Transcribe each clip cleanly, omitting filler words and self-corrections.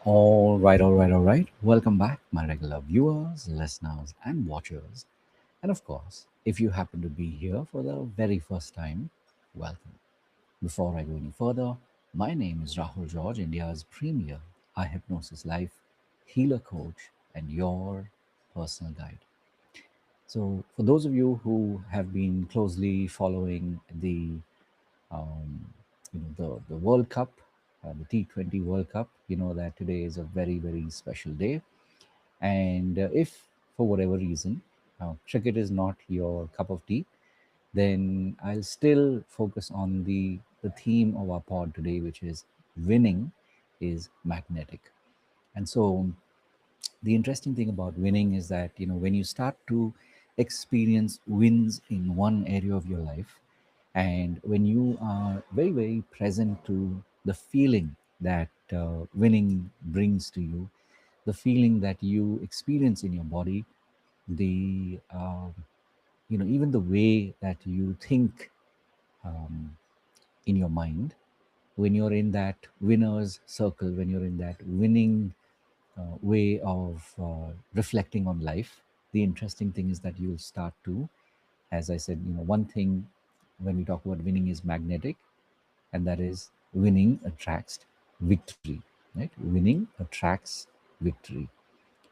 All right. Welcome back, my regular viewers, listeners, and watchers. And of course, if you happen to be here for the very first time, welcome. Before I go any further, my name is Rahul George, India's premier iHypnosis life healer coach and your personal guide. So, for those of you who have been closely following um, the World Cup, the T20 World Cup, you know that today is a very special day. And if for whatever reason cricket is not your cup of tea, then I'll still focus on the theme of our pod today, which is winning is magnetic. And so the interesting thing about winning is that when you start to experience wins in one area of your life, and when you are very present to the feeling that winning brings to you, the feeling that you experience in your body, the even the way that you think um, in your mind, when you're in that winner's circle, when you're in that winning way of reflecting on life, the interesting thing is that you'll start to, as I said, one thing when we talk about winning is magnetic, and that is winning attracts victory, right? Winning attracts victory.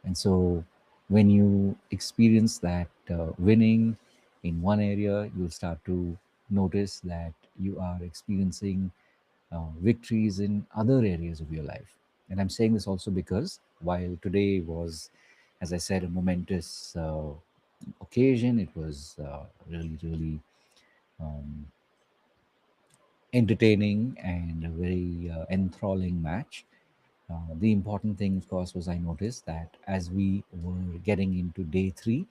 And so when you experience that winning in one area, you'll start to notice that you are experiencing victories in other areas of your life. And I'm saying this also because while today was, as I said, a momentous occasion, it was really um, entertaining and a very enthralling match. The important thing, of course, was I noticed that as we were getting into day three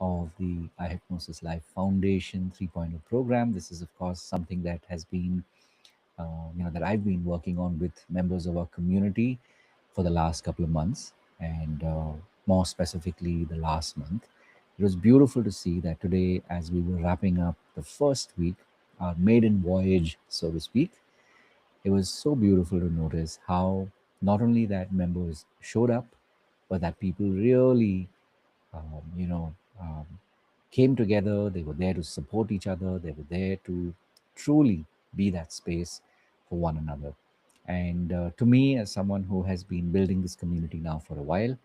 of the iHypnosis Life Foundation 3.0 program, this is, of course, something that has been, that I've been working on with members of our community for the last couple of months, and more specifically, the last month. It was beautiful to see that today, as we were wrapping up the first week, our maiden voyage, so to speak, it was so beautiful to notice how not only that members showed up, but that people really, um, you know, um, came together. They were there to support each other. They were there to truly be that space for one another. And to me, as someone who has been building this community now for a while,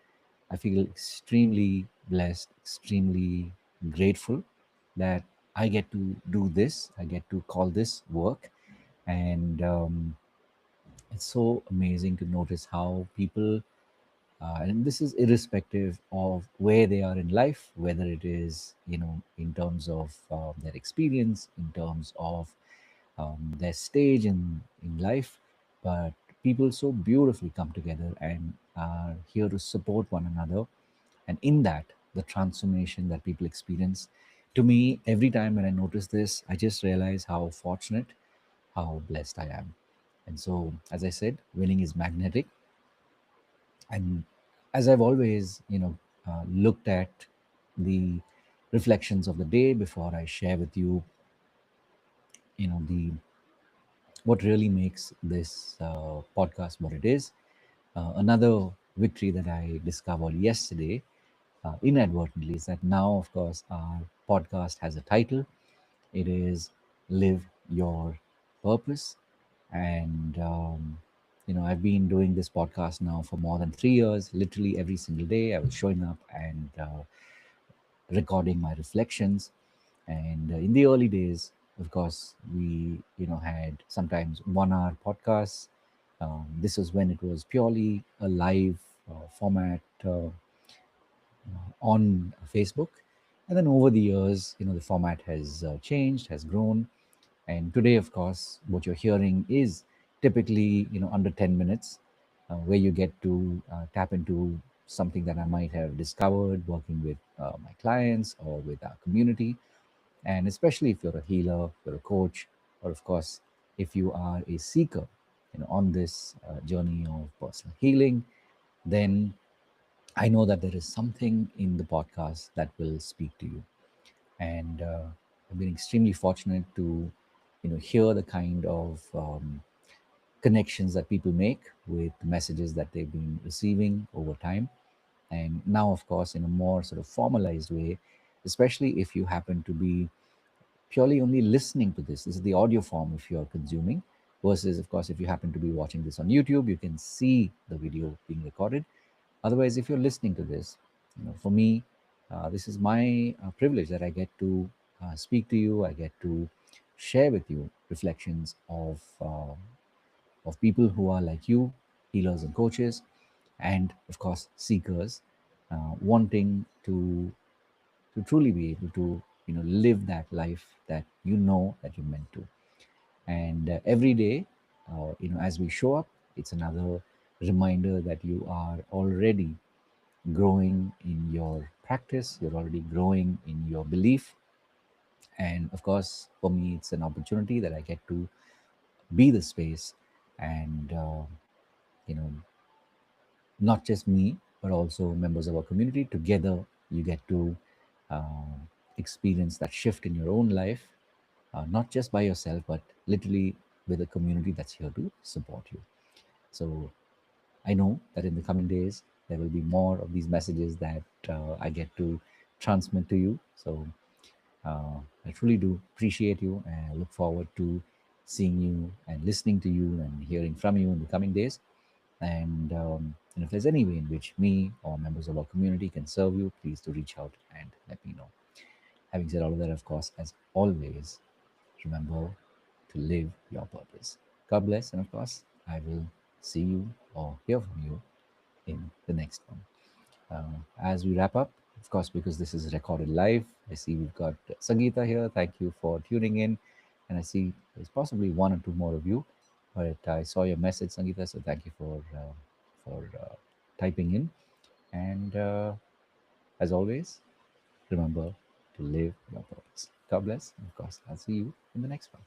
I feel extremely blessed, extremely grateful that I get to do this. I get to call this work. And it's so amazing to notice how people, and this is irrespective of where they are in life, whether it is, in terms of their experience, in terms of their stage in life, but people so beautifully come together and are here to support one another. And in that, the transformation that people experience, to me, every time when I notice this, I just realize how fortunate, how blessed I am. And so, as I said, winning is magnetic. And as I've always, looked at the reflections of the day before I share with you, the what really makes this podcast what it is. Another victory that I discovered yesterday inadvertently is that now, of course, our podcast has a title. It is Live Your Purpose. And, I've been doing this podcast now for more than 3 years. Literally every single day, I was showing up and recording my reflections. And in the early days, of course, we had sometimes 1 hour podcasts. This was when it was purely a live format on Facebook. And then over the years, the format has changed, has grown. And today, of course, what you're hearing is typically, under 10 minutes, where you get to tap into something that I might have discovered working with my clients or with our community. And especially if you're a healer, if you're a coach, or of course, if you are a seeker, on this journey of personal healing, then I know that there is something in the podcast that will speak to you. And I've been extremely fortunate to, hear the kind of connections that people make with messages that they've been receiving over time. And now, of course, in a more sort of formalized way, especially if you happen to be purely only listening to this. This is the audio form if you're consuming, versus, of course, if you happen to be watching this on YouTube, you can see the video being recorded. Otherwise, if you're listening to this, for me, this is my privilege that I get to speak to you. I get to share with you reflections of people who are like you, healers and coaches, and of course, seekers, wanting to truly be able to live that life that that you're meant to. And every day, as we show up, it's another reminder that you are already growing in your practice, you're already growing in your belief. And of course, for me, it's an opportunity that I get to be the space, and you know not just me, but also members of our community. Together, you get to uh, experience that shift in your own life, not just by yourself, but literally with a community that's here to support you. So I know that in the coming days, there will be more of these messages that I get to transmit to you. So I truly do appreciate you, and I look forward to seeing you and listening to you and hearing from you in the coming days. And if there's any way in which me or members of our community can serve you, please do reach out and let me know. Having said all of that, of course, as always, remember to live your purpose. God bless, and of course, I will see you or hear from you in the next one. As we wrap up, of course, because this is recorded live, I see we've got Sangeeta here. Thank you for tuning in. And I see there's possibly one or two more of you, but I saw your message, Sangeeta, so thank you for typing in. And as always, remember to live your purpose. God bless. And of course, I'll see you in the next one.